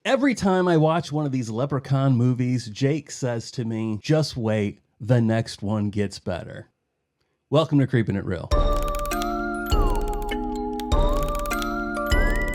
Every time I watch one of these Leprechaun movies, Jake says to me, just wait, the next one gets better. Welcome to Creepin' It Real.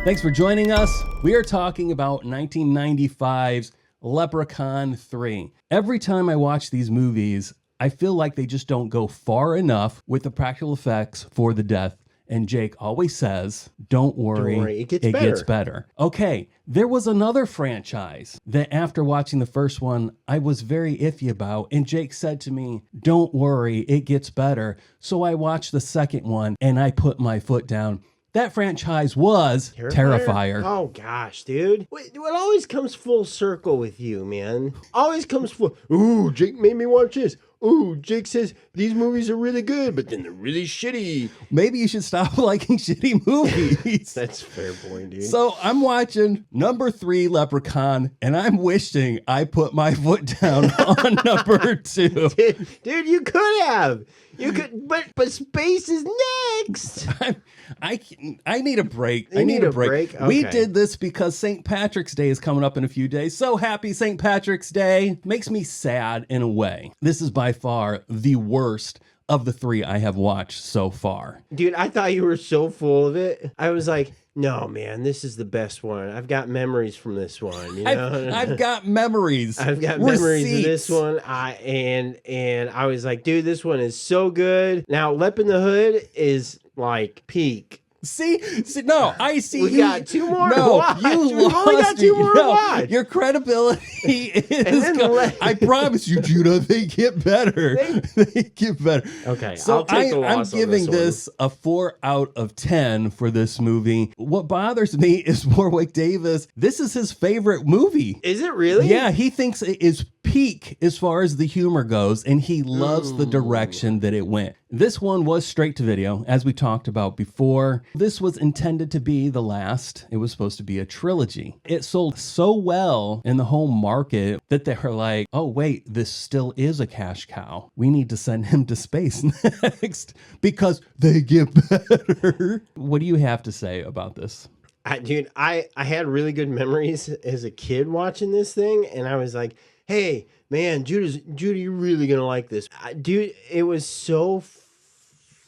Thanks for joining us. We are talking about 1995's Leprechaun 3. Every time I watch these movies, I feel like they just don't go far enough with the practical effects for the death. And Jake always says, don't worry, it gets better. Okay, there was another franchise that after watching the first one, I was very iffy about. And Jake said to me, don't worry, it gets better. So I watched the second one and I put my foot down. That franchise was Terrifier. Oh, gosh, dude. It always comes full circle with you, man. Always comes full. Ooh, Jake made me watch this. Ooh, Jake says these movies are really good, but then they're really shitty. Maybe you should stop liking shitty movies. That's a fair point, dude. So I'm watching number 3 Leprechaun, and I'm wishing I put my foot down on number 2. Dude, you could have. You could, but space is next. I need a break. I need a break. Okay. We did this because St. Patrick's Day is coming up in a few days. So happy St. Patrick's Day. Makes me sad in a way. This is by far the worst of the 3 I have watched so far. Dude, I thought you were so full of it. I was like, no, man, this is the best one. I've got memories from this one. You know? I've got memories. I've got memories of this one. And I was like, dude, this one is so good. Now, Lep in the Hood is like peak. See, no, I see. We got 2 more to watch. You We've only got 2 more to watch. Your credibility is I promise you, Judah, they get better. They get better. Okay, so I'll take the loss I'm giving on this a 4 out of 10 for this movie. What bothers me is Warwick Davis. This is his favorite movie. Is it really? Yeah, he thinks it is peak as far as the humor goes, and he loves the direction that it went. This one was straight to video, as we talked about before. This was intended to be the last. It was supposed to be a trilogy. It sold so well in the home market that they were like, oh, wait, this still is a cash cow. We need to send him to space next because they get better. What do you have to say about this? Dude, I had really good memories as a kid watching this thing, and I was like, hey, man, Judy, you're really going to like this. Dude, it was so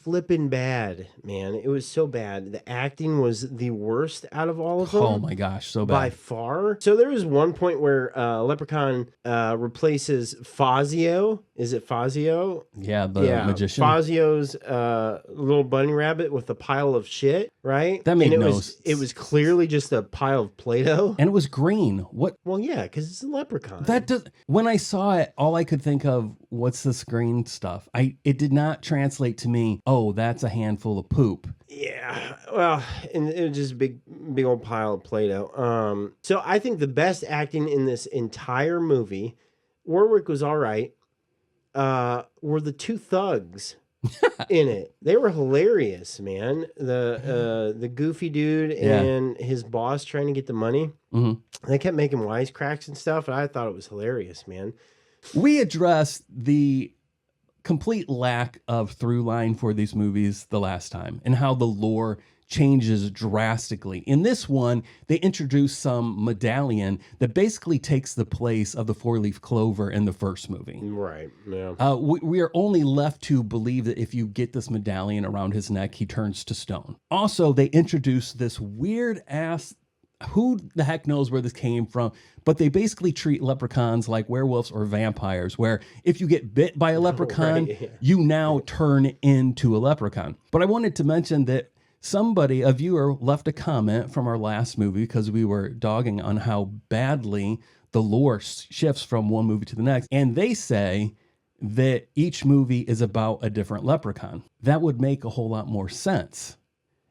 flippin' bad, man. It was so bad. The acting was the worst out of all of them. Oh, my gosh, so bad. By far. So there was one point where Leprechaun replaces Fazio. Is it Fazio? Yeah, the magician. Fazio's little bunny rabbit with a pile of shit, right? That made no sense. It was clearly just a pile of Play-Doh. And it was green. What? Well, yeah, because it's a leprechaun. When I saw it, all I could think of, what's this green stuff? It did not translate to me, oh, that's a handful of poop. Yeah, well, and it was just a big old pile of Play-Doh. So I think the best acting in this entire movie, Warwick was all right, were the 2 thugs in it. They were hilarious, man. The goofy dude and his boss trying to get the money. Mm-hmm. They kept making wisecracks and stuff, and I thought it was hilarious, man. We addressed the complete lack of through line for these movies the last time and how the lore changes drastically. In this one, they introduce some medallion that basically takes the place of the 4-leaf clover in the first movie. Right, yeah. We are only left to believe that if you get this medallion around his neck, he turns to stone. Also, they introduce this weird ass, who the heck knows where this came from, but they basically treat leprechauns like werewolves or vampires, where if you get bit by a leprechaun, you now turn into a leprechaun. But I wanted to mention that a viewer left a comment from our last movie because we were dogging on how badly the lore shifts from one movie to the next. And they say that each movie is about a different leprechaun. That would make a whole lot more sense.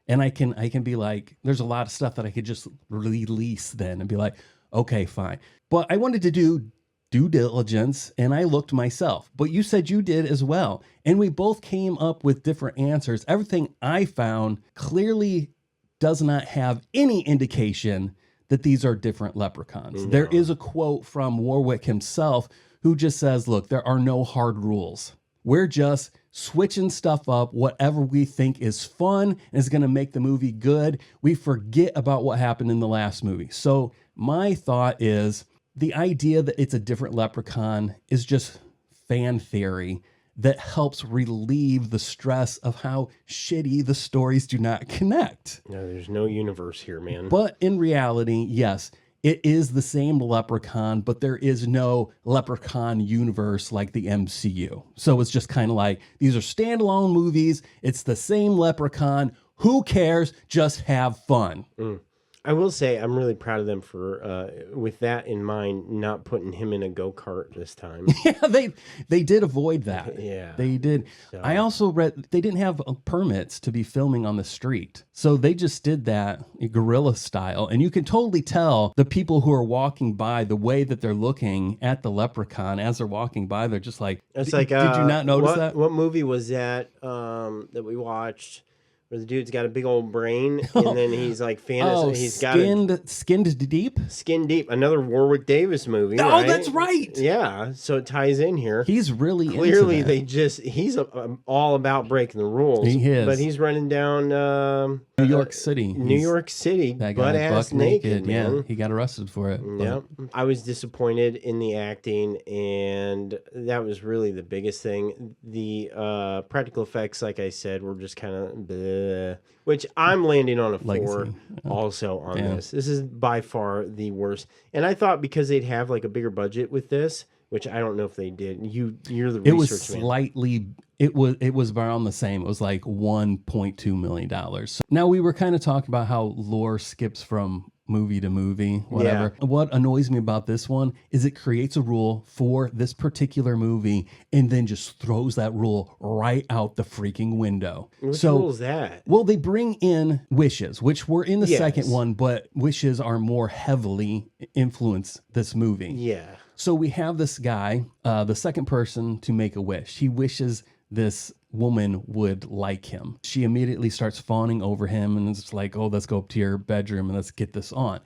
And I can be like, there's a lot of stuff that I could just release then and be like, okay, fine. But I wanted to do due diligence and I looked myself, but you said you did as well. And we both came up with different answers. Everything I found clearly does not have any indication that these are different leprechauns. No. There is a quote from Warwick himself who just says, look, there are no hard rules. We're just switching stuff up, whatever we think is fun and is going to make the movie good. We forget about what happened in the last movie. So My thought is the idea that it's a different Leprechaun is just fan theory that helps relieve the stress of how shitty the stories do not connect. No, there's no universe here, man. But in reality, yes, it is the same Leprechaun, but there is no Leprechaun universe like the MCU. So it's just kind of like, these are standalone movies. It's the same Leprechaun. Who cares? Just have fun. I will say I'm really proud of them for, with that in mind, not putting him in a go-kart this time. Yeah, they did avoid that. Yeah. They did. So- I also read they didn't have permits to be filming on the street. So they just did that guerrilla style. And you can totally tell the people who are walking by, the way that they're looking at the Leprechaun as they're walking by, they're just like, It's like, did you not notice that? What movie was that that we watched? Where the dude's got a big old brain, and then he's like he's got Skinned Deep? Skin Deep, another Warwick Davis movie. Oh, right? that's right. Yeah, so it ties in here. He's really Clearly, into that. he's all about breaking the rules. He is. But he's running down New York City. New York City, That guy butt-ass buck naked, Yeah, man. he got arrested for it. but- Yeah, I was disappointed in the acting, and that was really the biggest thing. The practical effects, like I said, were just kind of which I'm landing on a 4 Legacy. also on Yeah. this. This is by far the worst. And I thought because they'd have like a bigger budget with this, which I don't know if they did. You're the It was research man. slightly. It was around the same. It was like $1.2 million. So now we were kind of talking about how lore skips from movie to movie, whatever. What annoys me about this one is it creates a rule for this particular movie and then just throws that rule right out the freaking window. Which rule is that? Well, they bring in wishes, which were in the Yes. second one, but wishes are more heavily influence this movie. Yeah. So we have this guy, the second person to make a wish. He wishes this woman would like him. She immediately starts fawning over him and it's like, oh, let's go up to your bedroom and let's get this on.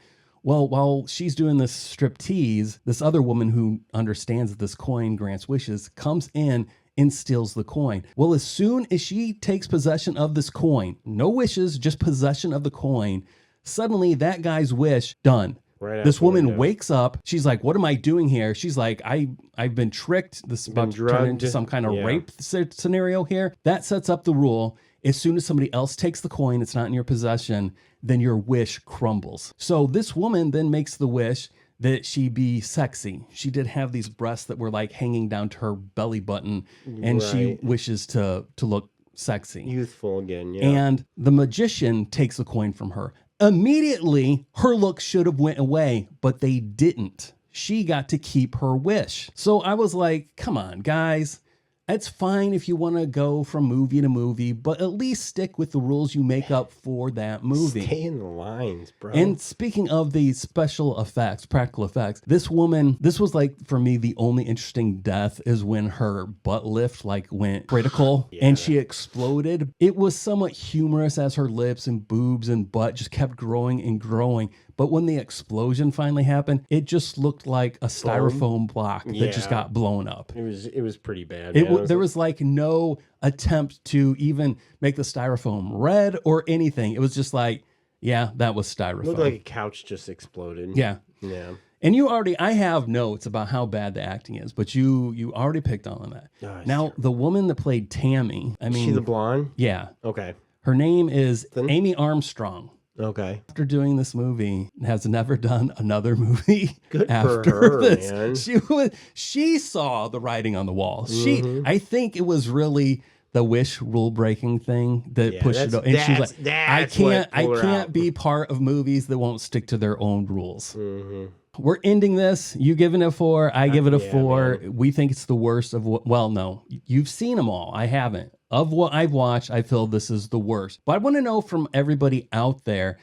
Well, while she's doing this striptease, this other woman who understands that this coin grants wishes comes in and steals the coin. Well, as soon as she takes possession of this coin, no wishes, just possession of the coin, suddenly that guy's wish done. Right out This the woman window. wakes up. She's like, what am I doing here? She's like, I've been tricked. This is about to turn drugged. into some kind of Yeah. rape scenario here. That sets up the rule. As soon as somebody else takes the coin, it's not in your possession, then your wish crumbles. So this woman then makes the wish that she be sexy. She did have these breasts that were like hanging down to her belly button, and she Right. wishes to look sexy. Youthful again, yeah. And the magician takes the coin from her. Immediately, her look should have went away, but they didn't. She got to keep her wish. So I was like, come on, guys. It's fine if you want to go from movie to movie, but at least stick with the rules you make up for that movie. Stay in the lines, bro. And speaking of the special effects, practical effects, this woman, this was like, for me, the only interesting death is when her butt lift like went critical and she exploded. It was somewhat humorous as her lips and boobs and butt just kept growing and growing. But when the explosion finally happened, it just looked like a styrofoam block that just Yeah. got blown up. It was pretty bad. There was like no attempt to even make the styrofoam red or anything. It was just like, yeah, that was styrofoam. looked like a couch just exploded. Yeah. Yeah. And I have notes about how bad the acting is, but you already picked on that. Oh, it's Now, the woman that played Tammy, I Is mean, she the blonde? yeah, Okay. her name is Then- Amy Armstrong. Okay. After doing this movie, has never done another movie. Good for after her, this. man. She saw the writing on the wall. Mm-hmm. I think it was really the wish rule breaking thing that Yeah, pushed it. that's- And she's that's- like, that's what I pulled her can't out." be part of movies that won't stick to their own rules. Mm-hmm. We're ending this. You giving it a 4. I give it a yeah, 4. We think it's the worst of what, well, no, you've seen them all. I haven't. Of what I've watched, I feel this is the worst. But I want to know from everybody out there,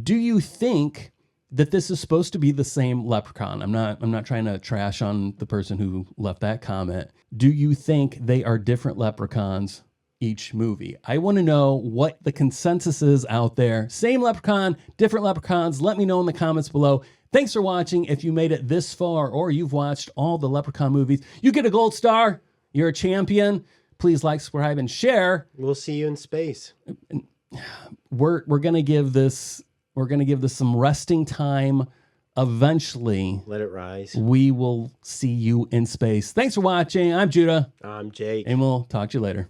do you think that this is supposed to be the same Leprechaun? I'm not trying to trash on the person who left that comment. Do you think they are different Leprechauns each movie? I want to know what the consensus is out there. Same Leprechaun, different Leprechauns. Let me know in the comments below. Thanks for watching. If you made it this far or you've watched all the Leprechaun movies, you get a gold star. You're a champion. Please like, subscribe, and share. We'll see you in space. We're gonna give this some resting time. eventually Let it rise. we will see you in space. Thanks for watching. I'm Judah, I'm Jake. and we'll talk to you later.